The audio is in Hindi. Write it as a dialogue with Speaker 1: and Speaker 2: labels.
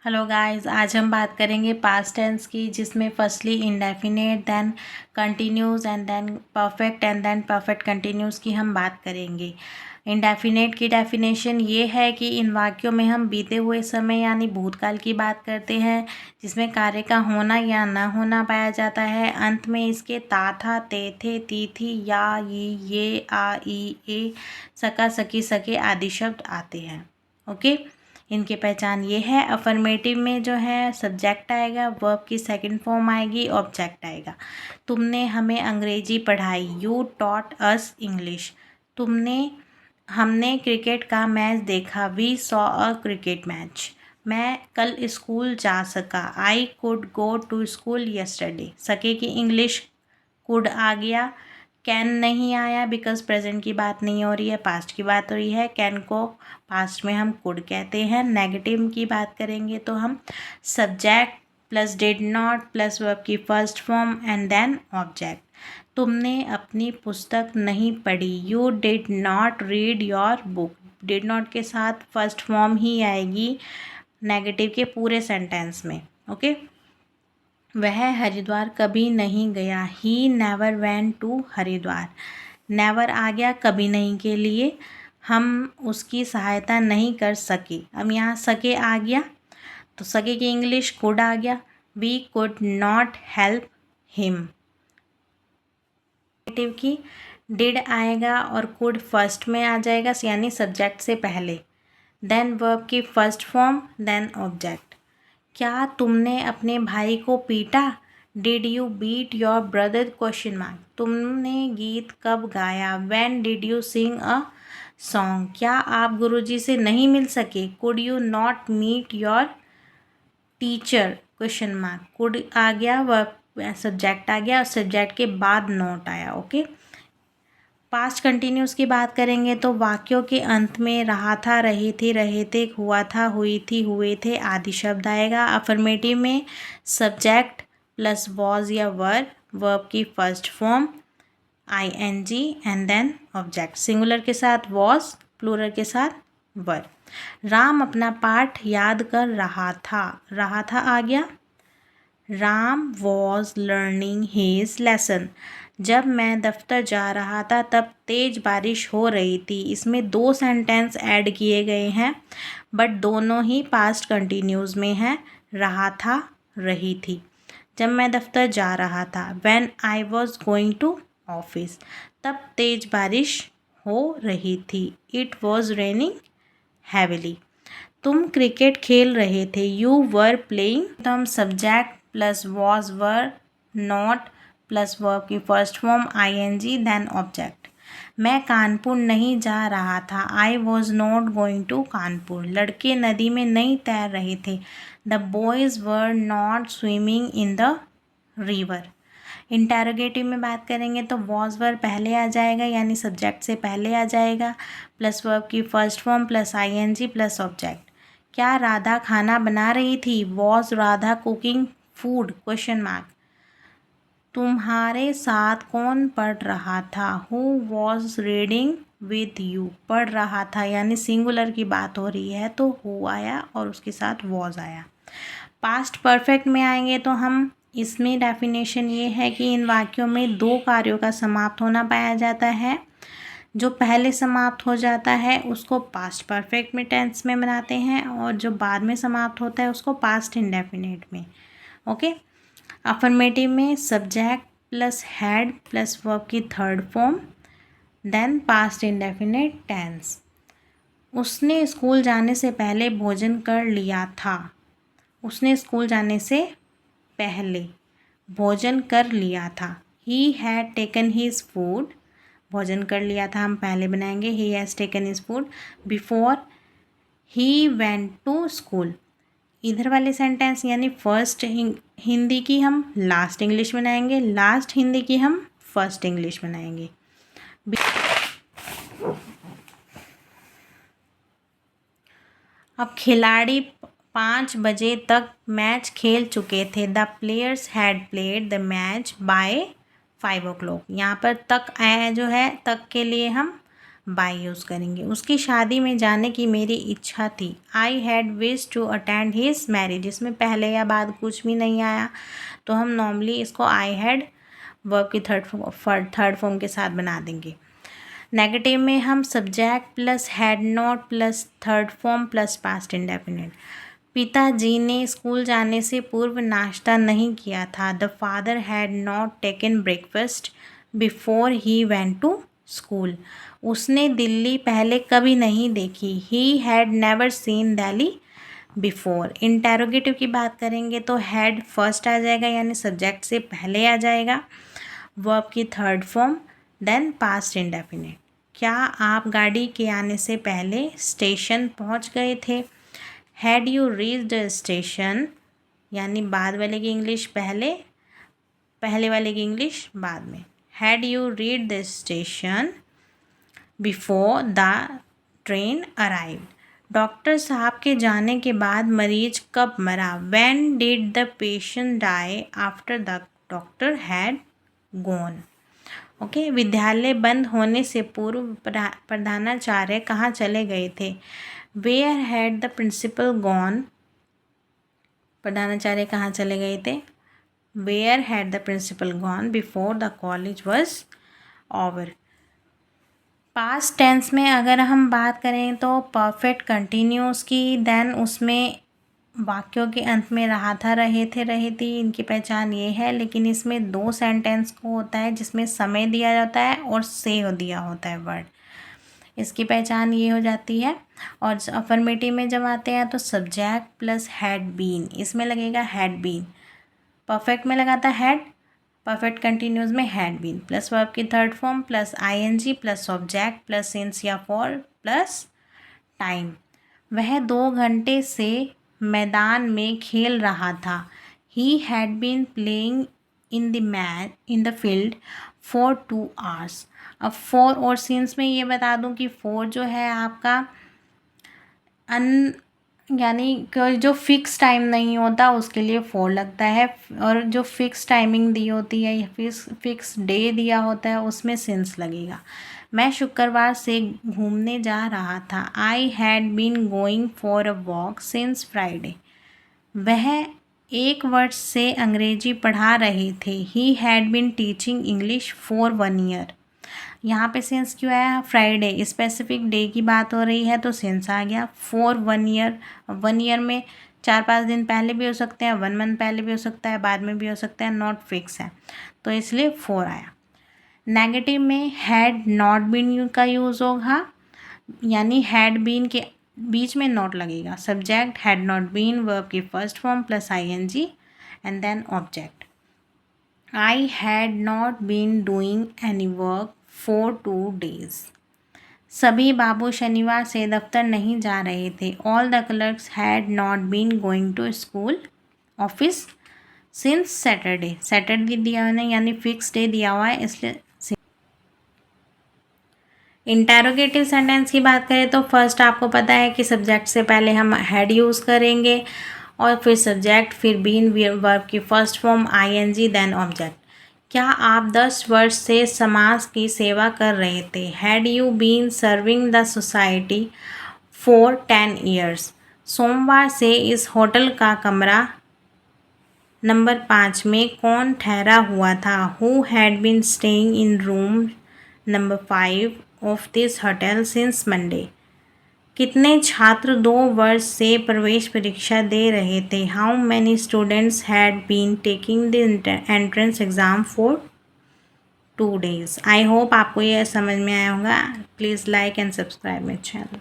Speaker 1: हेलो गाइस, आज हम बात करेंगे पास्ट टेंस की, जिसमें firstly indefinite, then continuous and then perfect and then perfect continuous की हम बात करेंगे। इंडेफिनेट की डेफिनेशन ये है कि इन वाक्यों में हम बीते हुए समय यानी भूतकाल की बात करते हैं, जिसमें कार्य का होना या ना होना पाया जाता है। अंत में इसके ता, था, ते, थे, ती, थी, या, ये, आ, ई, ए, सका, सकी, सके आदि शब्द आते हैं। ओके, इनकी पहचान ये है। अफर्मेटिव में जो है सब्जेक्ट आएगा, वर्ब की सेकंड फॉर्म आएगी, ऑब्जेक्ट आएगा। तुमने हमें अंग्रेजी पढ़ाई, यू टॉट अस इंग्लिश। हमने क्रिकेट का मैच देखा, we saw a cricket match. मैं कल स्कूल जा सका, I could go to school yesterday. सके की इंग्लिश कुड आ गया, कैन नहीं आया बिकॉज प्रेजेंट की बात नहीं हो रही है, पास्ट की बात हो रही है। कैन को पास्ट में हम कुड कहते हैं। नेगेटिव की बात करेंगे तो हम subject plus did not plus verb की first form and then object. तुमने अपनी पुस्तक नहीं पढ़ी, you did not read your book. Did not के साथ फर्स्ट फॉर्म ही आएगी नेगेटिव के पूरे सेंटेंस में। ओके, वह हरिद्वार कभी नहीं गया, he never went to Haridwar. Never आ गया कभी नहीं के लिए, हम उसकी सहायता नहीं कर सके। अब यहाँ सके आ गया तो सके की इंग्लिश कुड आ गया, we could not help him. Negative की डिड आएगा और कुड फर्स्ट में आ जाएगा, यानी सब्जेक्ट से पहले, देन वर्ब की फर्स्ट फॉर्म, देन ऑब्जेक्ट। क्या तुमने अपने भाई को पीटा, did you beat your brother question mark. तुमने गीत कब गाया, when did you sing a song. क्या आप गुरुजी से नहीं मिल सके, could you not meet your teacher question mark. Could आ गया, वर्ब सब्जेक्ट आ गया और सब्जेक्ट के बाद नॉट आया। ओके, पास्ट कंटिन्यूस की बात करेंगे तो वाक्यों के अंत में रहा था, रही थी, रहे थे, हुआ था, हुई थी, हुए थे आदि शब्द आएगा। अफर्मेटिव में सब्जेक्ट प्लस वॉज या वर, वर्ब की first form ing and then object. Singular के साथ वॉज, प्लूरल के साथ वर। राम अपना पाठ याद कर रहा था आ गया, Ram was learning his lesson. जब मैं दफ्तर जा रहा था तब तेज़ बारिश हो रही थी। इसमें दो सेंटेंस ऐड किए गए हैं, बट दोनों ही पास्ट कंटिन्यूस में हैं, रहा था, रही थी। जब मैं दफ्तर जा रहा था, when I was going to office, तब तेज़ बारिश हो रही थी, इट वॉज रेनिंग हैविली। तुम क्रिकेट खेल रहे थे, यू वर प्लेइंग। तो हम subject plus was were not plus verb की first form ing then object. मैं कानपुर नहीं जा रहा था, I was not going to Kanpur. लड़के नदी में नहीं तैर रहे थे, the boys were not swimming in the river. Interrogative में बात करेंगे तो वॉज वर पहले आ जाएगा, यानी सब्जेक्ट से पहले आ जाएगा, प्लस वर्ब की first form plus ing plus object. क्या राधा खाना बना रही थी, was Radha cooking food question mark. तुम्हारे साथ कौन पढ़ रहा था, who was reading with you. पढ़ रहा था यानी सिंगुलर की बात हो रही है तो हु आया और उसके साथ वॉज आया। पास्ट परफेक्ट में आएंगे तो हम इसमें डेफिनेशन ये है कि इन वाक्यों में दो कार्यों का समाप्त होना पाया जाता है। जो पहले समाप्त हो जाता है उसको पास्ट परफेक्ट में टेंस में बनाते हैं, और जो बाद में समाप्त होता है उसको पास्ट इंडेफिनिट में। ओके, अफर्मेटिव में subject plus had plus verb की third form, then past indefinite tense. उसने स्कूल जाने से पहले भोजन कर लिया था। उसने स्कूल जाने से पहले भोजन कर लिया था, he had taken his food. भोजन कर लिया था हम पहले बनाएंगे, he has taken his food before he went to school. इधर वाले सेंटेंस यानी फर्स्ट हिंदी की हम लास्ट इंग्लिश बनाएंगे, लास्ट हिंदी की हम फर्स्ट इंग्लिश बनाएंगे। अब खिलाड़ी 5 बजे तक मैच खेल चुके थे, the players had played the match by 5 o'clock। यहाँ पर तक आया जो है, तक के लिए हम बाय यूज़ करेंगे। उसकी शादी में जाने की मेरी इच्छा थी। I had wish to attend his marriage. इसमें पहले या बाद कुछ भी नहीं आया तो हम नॉर्मली इसको आई हैड वर्ब की थर्ड फॉर्म के साथ बना देंगे। नेगेटिव में हम subject plus had not plus third form plus past indefinite. पिताजी ने स्कूल जाने से पूर्व नाश्ता नहीं किया था। The father had not taken breakfast before he went to school. उसने दिल्ली पहले कभी नहीं देखी। He had never seen Delhi before. Interrogative की बात करेंगे तो हैड फर्स्ट आ जाएगा यानी सब्जेक्ट से पहले आ जाएगा, वर्ब की third form, then past indefinite. क्या आप गाड़ी के आने से पहले स्टेशन पहुंच गए थे? Had you reach the station यानी बाद वाले की इंग्लिश पहले, पहले वाले की इंग्लिश बाद में। Had you reach the station before the train arrive. Doctor साहब के जाने के बाद मरीज कब मरा? When did the patient die after the doctor had gone. Okay, विद्यालय बंद होने से पूर्व प्रधानाचार्य कहाँ चले गए थे? Where had the principal gone. प्रधानाचार्य कहाँ चले गए थे? Where had the principal gone before the college was over. Past tense में अगर हम बात करें तो परफेक्ट कंटिन्यूस की, देन उसमें वाक्यों के अंत में रहा था, रहे थे, रही थी, इनकी पहचान ये है। लेकिन इसमें 2 सेंटेंस को होता है जिसमें समय दिया जाता है और से दिया होता है वर्ड, इसकी पहचान ये हो जाती है। और अफर्मेटिव में जब आते हैं तो सब्जेक्ट प्लस हैड बीन, इसमें लगेगा हैड बीन। परफेक्ट में लगाता हैड, परफेक्ट कंटिन्यूस में हैड बीन प्लस वर्ब की third form plus ING plus object plus since या फॉर प्लस टाइम। वह 2 घंटे से मैदान में खेल रहा था। He had been playing in the field for 2 hours। अब फॉर और सिंस में ये बता दूं कि फॉर जो है आपका यानी कि जो फिक्स टाइम नहीं होता उसके लिए फॉर लगता है, और जो फिक्स टाइमिंग दी होती है या फिक्स डे दिया होता है उसमें सिंस लगेगा। मैं शुक्रवार से घूमने जा रहा था। I had been going for a walk since Friday. वह 1 वर्ष से अंग्रेजी पढ़ा रहे थे। He had been teaching English for 1 year। यहाँ पे सिंस क्यों आया? फ्राइडे स्पेसिफिक डे की बात हो रही है तो सिंस आ गया। फॉर 1 year, 1 year में 4-5 दिन पहले भी हो सकते हैं, 1 month पहले भी हो सकता है, बाद में भी हो सकता है, नॉट फिक्स है तो इसलिए फॉर आया। नेगेटिव में हैड नॉट बीन का यूज़ होगा यानी हैड बीन के बीच में नॉट लगेगा। Subject had not been, verb की first form plus ING and then object. I had not been doing any work for 2 days। सभी बाबू शनिवार से दफ्तर नहीं जा रहे थे। All the clerks had not been going to school office since Saturday. Saturday दिया है यानी फिक्स डे दिया हुआ है इसलिए। इंटेरोगेटिव सेंटेंस की बात करें तो फर्स्ट आपको पता है कि सब्जेक्ट से पहले हम हैड यूज़ करेंगे और फिर सब्जेक्ट, फिर बीन वर्ब की first form ING then object. क्या आप 10 वर्ष से समाज की सेवा कर रहे थे? Had you been serving the society for 10 years। सोमवार से इस होटल का कमरा नंबर 5 में कौन ठहरा हुआ था? Who had been staying in room number 5 of this hotel since Monday. कितने छात्र 2 वर्ष से प्रवेश परीक्षा दे रहे थे? How many students had been taking the entrance exam for 2 days। I hope आपको यह समझ में आया होगा। Please like and subscribe my channel.